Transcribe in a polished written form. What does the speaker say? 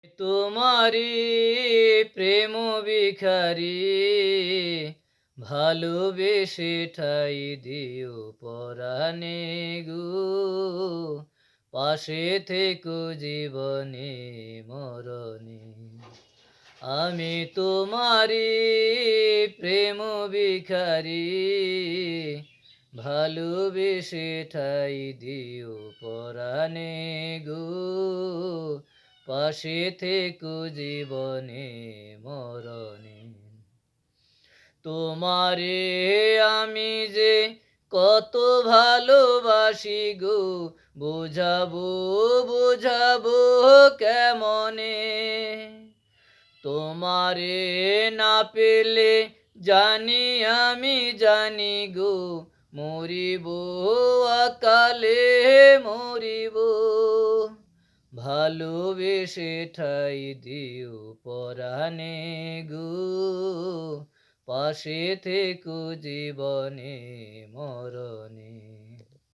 তোমারি প্রেম ভিখারি, ভালোবেসে ঠাই দিও পরাণে গো, পাশে থেকো জীবনে মরণে। আমি তোমারি প্রেম ভিখারি, ভালোবেসে ঠাই দিও পরাণে গো, পাশে থেকো জীবনে মরণে। তোমারে আমি যে কত ভালোবাসি গো, বোঝাবো বোঝাবো কেমনে। তোমারে না পেলে জানি আমি জানি গো, মরিব অকালে মরিব। ভালোবেসে ঠাই দিও পরাণে গো, পাশে থেকো জীবনে মরণে।